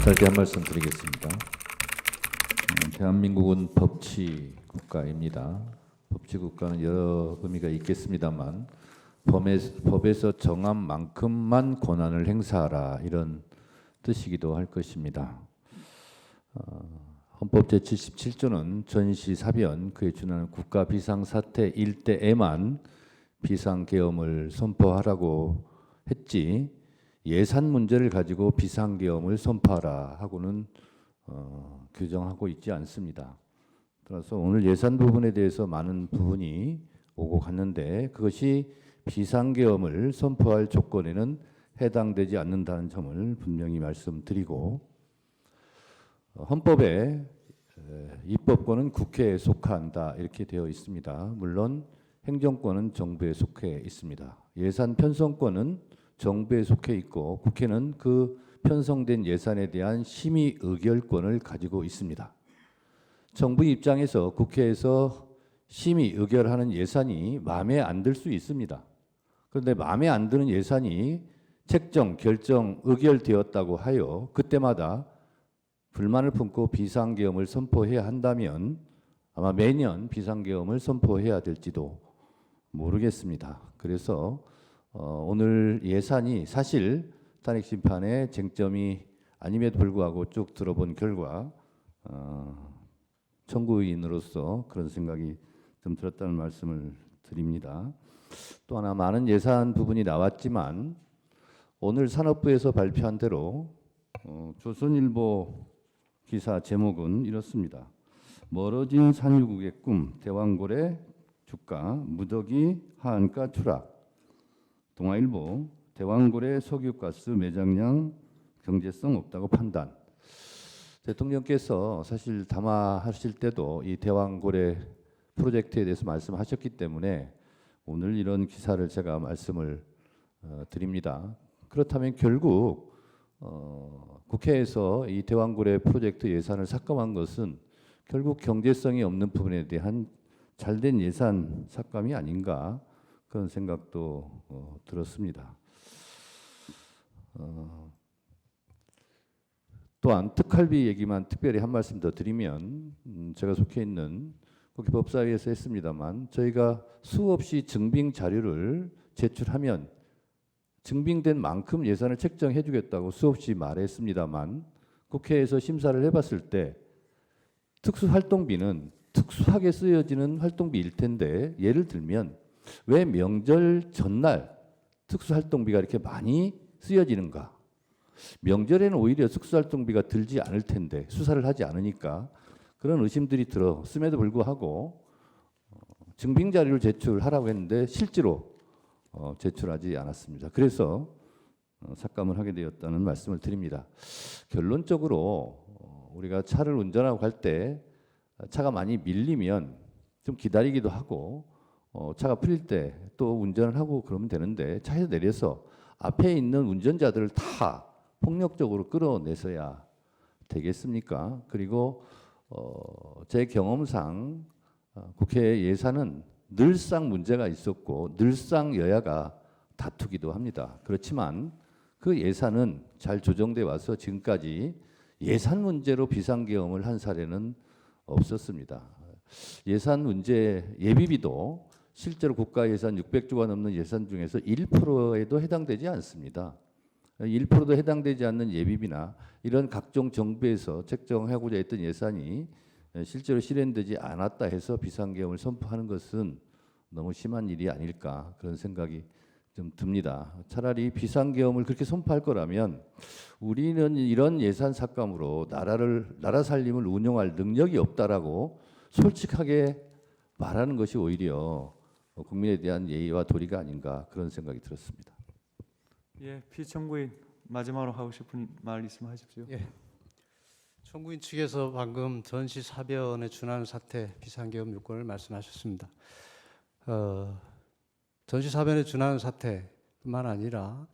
짧게 한 말씀 드리겠습니다. 대한민국은 법치 국가입니다. 법치 국가는 여러 의미가 있겠습니다만 법에서 정한 만큼만 권한을 행사하라 이런 뜻이기도 할 것입니다. 헌법 제77조는 전시사변 그에 준하는 국가 비상사태일 때에만 비상계엄을 선포하라고 했지 예산 문제를 가지고 비상계엄을 선포하라 하고는 규정하고 있지 않습니다. 따라서 오늘 예산 부분에 대해서 많은 부분이 오고 갔는데 그것이 비상계엄을 선포할 조건에는 해당되지 않는다는 점을 분명히 말씀드리고 헌법에 입법권은 국회에 속한다 이렇게 되어 있습니다. 물론 행정권은 정부에 속해 있습니다. 예산 편성권은 정부에 속해 있고 국회는 그 편성된 예산에 대한 심의 의결권을 가지고 있습니다. 정부 입장에서 국회에서 심의 의결하는 예산이 마음에 안 들 수 있습니다. 그런데 마음에 안 드는 예산이 책정, 결정, 의결되었다고 하여 그때마다 불만을 품고 비상계엄을 선포해야 한다면 아마 매년 비상계엄을 선포해야 될지도 모르겠습니다. 그래서 오늘 예산이 사실 탄핵심판의 쟁점이 아님에도 불구하고 쭉 들어본 결과 청구인으로서 그런 생각이 좀 들었다는 말씀을 드립니다. 또 하나 많은 예산 부분이 나왔지만 오늘 산업부에서 발표한 대로 조선일보 기사 제목은 이렇습니다. 멀어진 산유국의 꿈, 대왕고래 주가 무더기 하한가 추락. 동아일보 대왕고래 석유가스 매장량 경제성 없다고 판단. 대통령께서 사실 담화하실 때도 이 대왕고래 프로젝트에 대해서 말씀하셨기 때문에 오늘 이런 기사를 제가 말씀을 드립니다. 그렇다면 결국 국회에서 이 대왕고래 프로젝트 예산을 삭감한 것은 결국 경제성이 없는 부분에 대한 잘된 예산 삭감이 아닌가 그런 생각도 들었습니다. 또한 특활비 얘기만 특별히 한 말씀 더 드리면 제가 속해 있는 국회 법사위에서 했습니다만 저희가 수없이 증빙 자료를 제출하면 증빙된 만큼 예산을 책정해 주겠다고 수없이 말했습니다만 국회에서 심사를 해봤을 때 특수활동비는 특수하게 쓰여지는 활동비일 텐데 예를 들면 왜 명절 전날 특수활동비가 이렇게 많이 쓰여지는가? 명절에는 오히려 특수활동비가 들지 않을 텐데 수사를 하지 않으니까 그런 의심들이 들었음에도 불구하고 증빙자료를 제출하라고 했는데 실제로 제출하지 않았습니다. 그래서 삭감을 하게 되었다는 말씀을 드립니다. 결론적으로 우리가 차를 운전하고 갈 때 차가 많이 밀리면 좀 기다리기도 하고 차가 풀릴 때 또 운전을 하고 그러면 되는데 차에서 내려서 앞에 있는 운전자들을 다 폭력적으로 끌어내서야 되겠습니까? 그리고 제 경험상 국회 예산은 늘상 문제가 있었고 늘상 여야가 다투기도 합니다. 그렇지만 그 예산은 잘 조정돼 와서 지금까지 예산 문제로 비상계엄을 한 사례는 없었습니다. 예산 문제 예비비도 실제로 국가 예산 600조가 넘는 예산 중에서 1%에도 해당되지 않습니다. 1%도 해당되지 않는 예비비나 이런 각종 정부에서 책정하고자 했던 예산이 실제로 실현되지 않았다 해서 비상계엄을 선포하는 것은 너무 심한 일이 아닐까 그런 생각이 좀 듭니다. 차라리 비상계엄을 그렇게 선포할 거라면 우리는 이런 예산 삭감으로 나라 살림을 운영할 능력이 없다라고 솔직하게 말하는 것이 오히려 국민에 대한 예의와 도리가 아닌가 그런 생각이 들었습니다. 예, 피청구인 마지막으로 하고 싶은 말 있으면 하십시오. 예. 청구인 측에서 방금 전시사변에 준하는 사태 비상계엄 요건을 말씀하셨습니다. 전시사변에 준하는 사태뿐만 아니라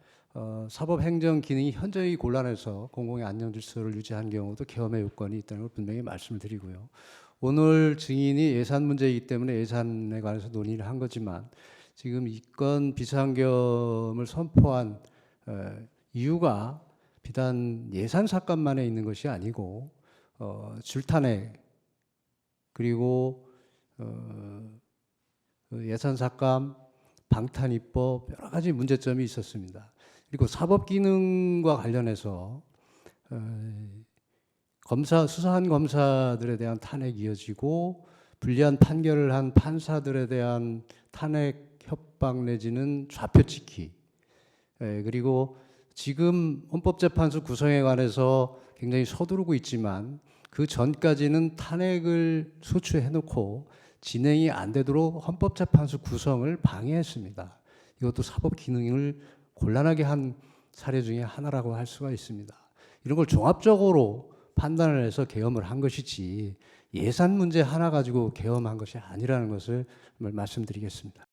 사법행정 기능이 현저히 곤란해서 공공의 안녕 질서를 유지하는 경우도 계엄의 요건이 있다는 걸 분명히 말씀을 드리고요. 오늘 증인이 예산 문제이기 때문에 예산에 관해서 논의를 한 거지만 지금 이건 비상계엄을 선포한 이유가 비단 예산 삭감만에 있는 것이 아니고 줄탄핵 그리고 예산 삭감, 방탄 입법 여러 가지 문제점이 있었습니다. 그리고 사법 기능과 관련해서 수사한 검사들에 대한 탄핵이 이어지고 불리한 판결을 한 판사들에 대한 탄핵 협박 내지는 좌표찍기 그리고 지금 헌법재판소 구성에 관해서 굉장히 서두르고 있지만 그 전까지는 탄핵을 소추해놓고 진행이 안 되도록 헌법재판소 구성을 방해했습니다. 이것도 사법 기능을 곤란하게 한 사례 중에 하나라고 할 수가 있습니다. 이런 걸 종합적으로 판단을 해서 계엄을 한 것이지 예산 문제 하나 가지고 계엄한 것이 아니라는 것을 말씀드리겠습니다.